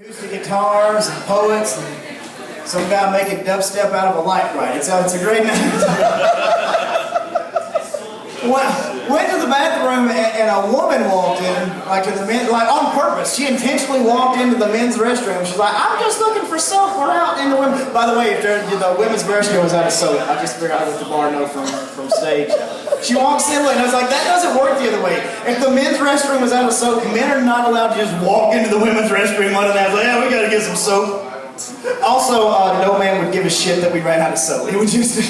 acoustic guitars and poets and some guy making dubstep out of a light bright. It's a great night. Went to the bathroom and a woman walked in, like to the men, like on purpose. She intentionally walked into the men's restroom. She's like, "I'm just looking for soap. We're out in the women." By the way, if the women's restroom was out of soap, I just figured out what the bar know from stage. She walks in and I was like, that doesn't work the other way. If the men's restroom was out of soap, men are not allowed to just walk into the women's restroom one and I was like, yeah, we gotta get some soap. Also, no man would give a shit that we ran out of soap. He would just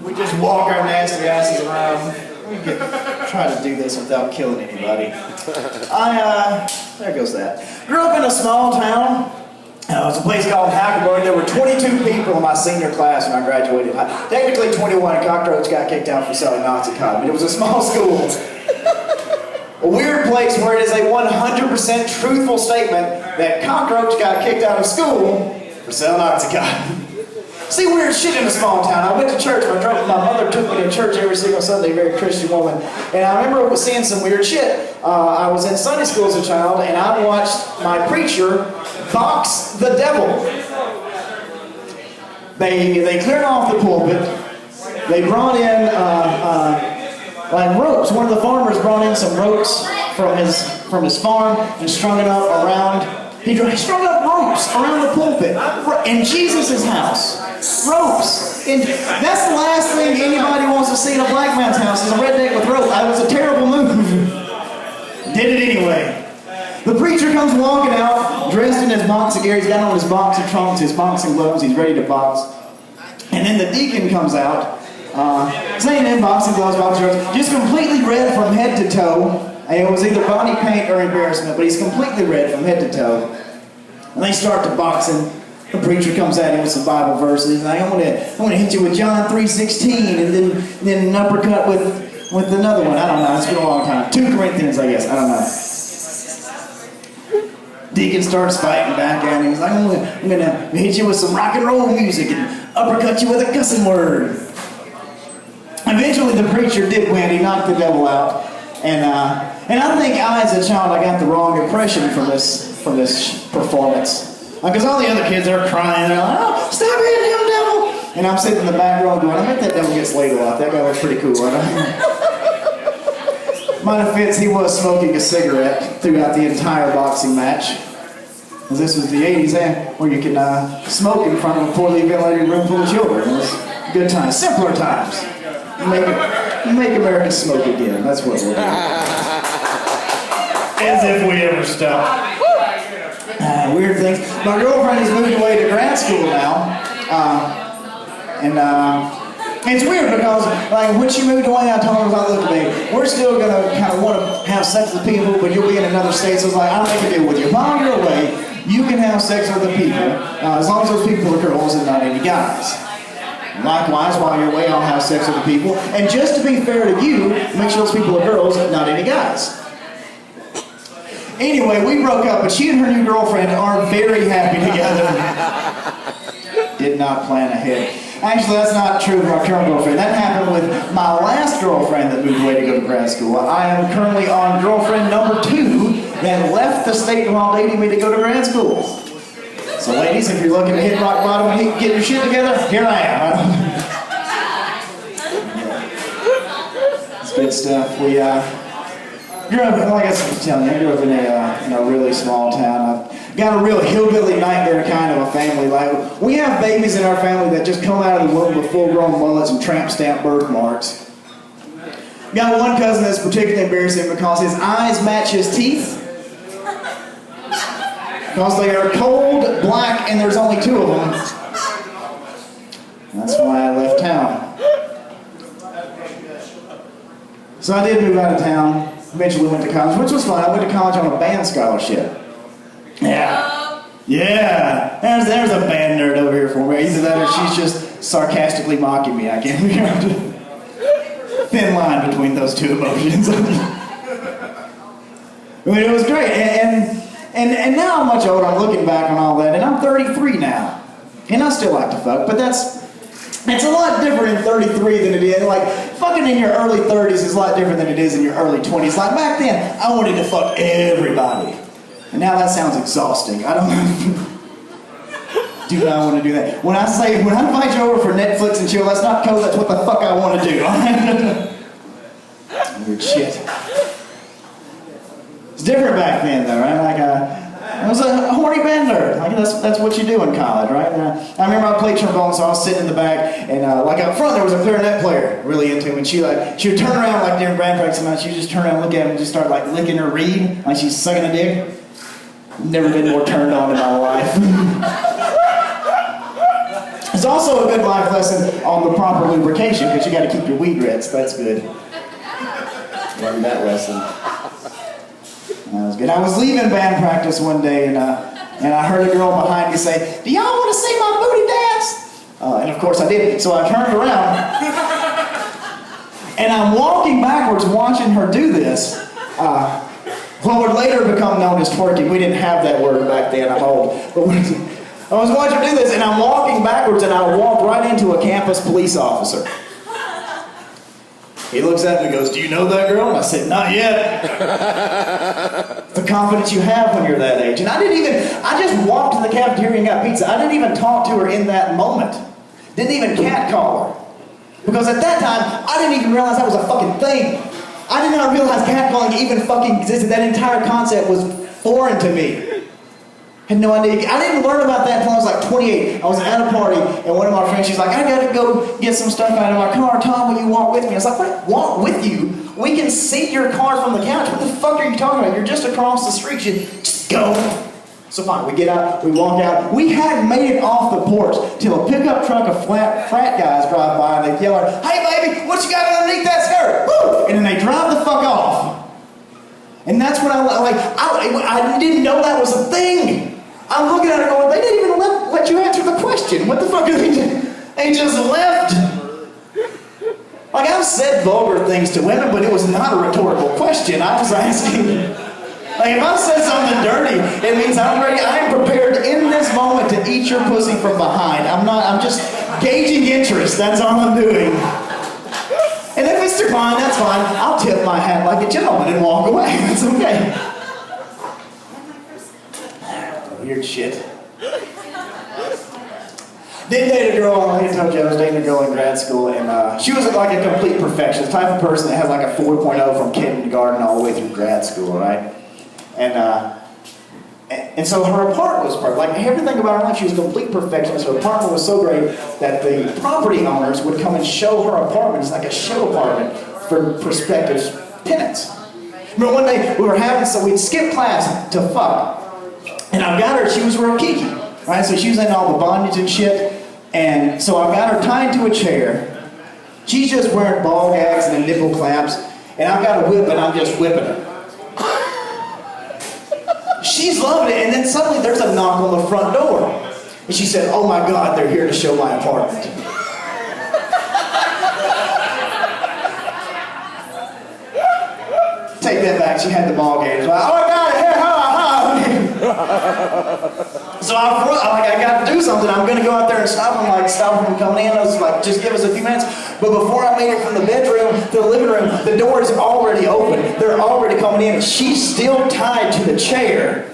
we just walk our nasty asses around. We could try to do this without killing anybody. There goes that. Grew up in a small town. It was a place called Hackenberg. There were 22 people in my senior class when I graduated. Technically 21. Cockroach got kicked out for selling Nazi cotton, but it was a small school. A weird place where it is a 100% truthful statement that Cockroach got kicked out of school for selling Nazi cotton. See weird shit in a small town. I went to church. My mother took me to church every single Sunday, very Christian woman. And I remember seeing some weird shit. I was in Sunday school as a child, and I watched my preacher box the devil. They cleared off the pulpit. They brought in like ropes. One of the farmers brought in some ropes from his farm and strung it up around. He strung up ropes around the pulpit in Jesus' house. Ropes. And that's the last thing anybody wants to see in a black man's house is a redneck with ropes. That was a terrible move. Did it anyway. The preacher comes walking out, dressed in his boxing gear. He's got on his boxing trunks, his boxing gloves. He's ready to box. And then the deacon comes out, same in boxing gloves, boxing shorts, just completely red from head to toe. And it was either body paint or embarrassment, but he's completely red from head to toe. And they start to boxing. The preacher comes at him with some Bible verses. He's like, I'm gonna hit you with John 3:16, and then an uppercut with another one. I don't know. It's been a long time. 2 Corinthians, I guess. I don't know. Deacon starts fighting back at him. He's like, I'm gonna hit you with some rock and roll music and uppercut you with a cussing word. Eventually, the preacher did win. He knocked the devil out. And I think as a child, I got the wrong impression from this performance. Because all the other kids are crying. They're like, oh, stop hitting him, devil! And I'm sitting in the back row going, I bet that devil gets laid a lot. That guy was pretty cool, right? My defense, he was smoking a cigarette throughout the entire boxing match. Because this was the 80s, where you can smoke in front of a poorly ventilated room full of children. It was good times. Simpler times. Make America smoke again. That's what we're doing. As if we ever stop. Weird things. My girlfriend has moved away to grad school now. And it's weird because, like, when she moved away, I told her, I was like, look, babe, we're still going to kind of want to have sex with people, but you'll be in another state. So I was like, I'll make a deal with you. While you're away, you can have sex with the people, as long as those people are girls and not any guys. Likewise, while you're away, I'll have sex with the people. And just to be fair to you, make sure those people are girls, not any guys. Anyway, we broke up, but she and her new girlfriend are very happy together. Did not plan ahead. Actually, that's not true of our current girlfriend. That happened with my last girlfriend that moved away to go to grad school. I am currently on girlfriend number 2 that left the state while dating me to go to grad school. So ladies, if you're looking to hit rock bottom and get your shit together, here I am. It's good stuff. We grew up, like I was telling you, I grew up in a really small town. I've got a real hillbilly nightmare kind of a family. Like, we have babies in our family that just come out of the womb with full-grown mullets and tramp stamp birthmarks. Got one cousin that's particularly embarrassing because his eyes match his teeth. Because they are cold, black, and there's only 2 of them. That's why I left town. So I did move out of town. Eventually went to college, which was fun. I went to college on a band scholarship. Yeah. There's a band nerd over here for me. Either that or she's just sarcastically mocking me. I can't figure out. Thin line between those 2 emotions. I mean, it was great. And now I'm much older. I'm looking back on all that, and I'm 33 now. And I still like to fuck, but it's a lot different in 33 than it is. Like, fucking in your early 30s is a lot different than it is in your early 20s. Like, back then, I wanted to fuck everybody. And now that sounds exhausting. I don't do not want to do that. When I invite you over for Netflix and chill, that's not code, that's what the fuck I want to do. Weird shit. It's different back then though, right? Like, I was a horny bender. Like that's what you do in college, right? I remember I played trombone, so I was sitting in the back, and like up front there was a clarinet player, really into him, and she would turn around like during band practice, and she'd just turn around, look at him, and just start like licking her reed, like she's sucking a dick. Never been more turned on in my life. It's also a good life lesson on the proper lubrication, because you got to keep your weed red, so that's good. Learned that lesson. That was good. I was leaving band practice one day, and I heard a girl behind me say, "Do y'all want to see my booty dance?" And of course I did. So I turned around, and I'm walking backwards watching her do this. What would later become known as twerking. We didn't have that word back then, I'm old. But I was watching her do this, and I'm walking backwards, and I walked right into a campus police officer. He looks at me and goes, "Do you know that girl?" And I said, "Not yet." The confidence you have when you're that age. And I just walked to the cafeteria and got pizza. I didn't even talk to her in that moment. Didn't even catcall her. Because at that time, I didn't even realize that was a fucking thing. I did not realize catcalling even fucking existed. That entire concept was foreign to me. Had no idea. I didn't learn about that until I was like 28. I was at a party, and one of my friends, she's like, "I gotta go get some stuff out of my car. Tom, will you walk with me?" I was like, "What? Walk with you? We can see your car from the couch. What the fuck are you talking about? You're just across the street. You just go." So fine, we get out, we walk out. We hadn't made it off the porch till a pickup truck of frat guys drive by, and they yell at her, "Hey baby, what you got underneath that skirt?" Woo! And then they drive the fuck off. And that's when I didn't know that was a thing. I'm looking at her going, they didn't even let you answer the question. What the fuck are they doing? They just left. Like, I've said vulgar things to women, but it was not a rhetorical question. I was asking. Like, if I said something dirty, it means I'm ready. I am prepared in this moment to eat your pussy from behind. I'm just gauging interest. That's all I'm doing. And if it's declined, that's fine. I'll tip my hat like a gentleman and walk away. That's okay. Weird shit. Didn't date a girl, I told you I was dating a girl in grad school, and she was like a complete perfectionist, the type of person that has like a 4.0 from kindergarten all the way through grad school, right? And so her apartment was perfect. Like everything about her life, she was a complete perfectionist. Her apartment was so great that the property owners would come and show her apartment. It's like a show apartment for prospective tenants. Remember one day we'd skip class to fuck. And I got her, she was real kiki, right? So she was in all the bondage and shit. And so I got her tied to a chair. She's just wearing ball gags and nipple clamps. And I've got a whip and I'm just whipping her. She's loving it. And then suddenly there's a knock on the front door. And she said, "Oh my God, they're here to show my apartment." Take that back, she had the ball gags. Like, "Oh my God, here, ha. So I got to do something. I'm going to go out there and stop them from coming in. I was like, just give us a few minutes. But before I made it from the bedroom to the living room, the door is already open. They're already coming in, and she's still tied to the chair.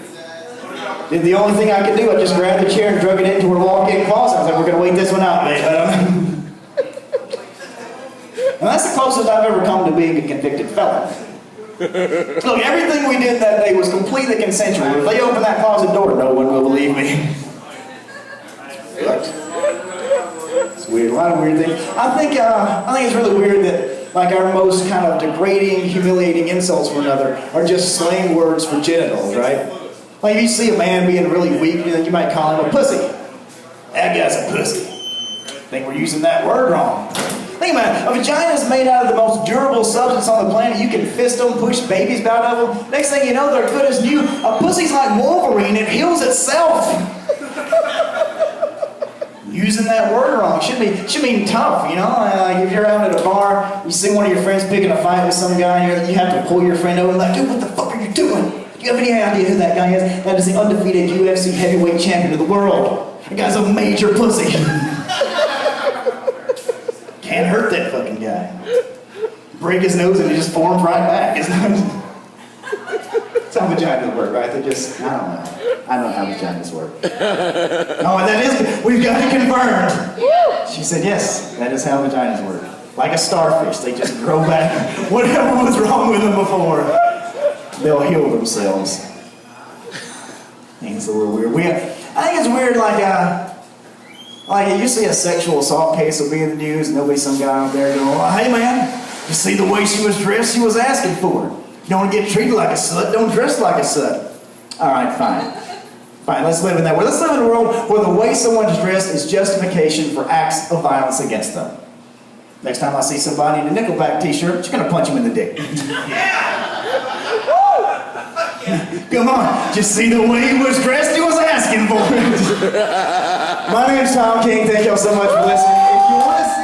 And the only thing I could do, I just grabbed the chair and drug it into her walk-in closet. I was like, "We're going to wait this one out, babe." And that's the closest I've ever come to being a convicted felon. Look, everything we did that day was completely consensual. If they open that closet door, no one will believe me. It's weird. A lot of weird things. I think it's really weird that like our most kind of degrading, humiliating insults for another are just slang words for genitals, right? Like if you see a man being really weak, you might call him a pussy. That guy's a pussy. I think we're using that word wrong. Think about it. A vagina is made out of the most durable substance on the planet. You can fist them, push babies out of them. Next thing you know, they're good as new. A pussy's like Wolverine. It heals itself. Using that word wrong should mean tough, you know? Like if you're out at a bar, you see one of your friends picking a fight with some guy, and you have to pull your friend over and like, "Dude, what the fuck are you doing? Do you have any idea who that guy is? That is the undefeated UFC heavyweight champion of the world. That guy's a major pussy." Can't hurt that fucking guy. Break his nose and he just forms right back. That's how vaginas work, right? They just, I don't know. I don't know how vaginas work. Oh, and that is, we've got it confirmed. She said, yes, that is how vaginas work. Like a starfish, they just grow back. Whatever was wrong with them before, they'll heal themselves. I think it's a little weird. I think it's weird, like you see a sexual assault case will be in the news, and there'll be some guy out there going, oh, hey man, you see the way she was dressed? She was asking for it. You don't want to get treated like a slut, don't dress like a slut. All right, fine. Fine, let's live in that world. Let's live in a world where the way someone's dressed is justification for acts of violence against them. Next time I see somebody in a Nickelback t-shirt, I'm just going to punch him in the dick. Come on, just see the way he was dressed, he was asking for it. My name's Tom King, thank y'all so much for listening. If you want to see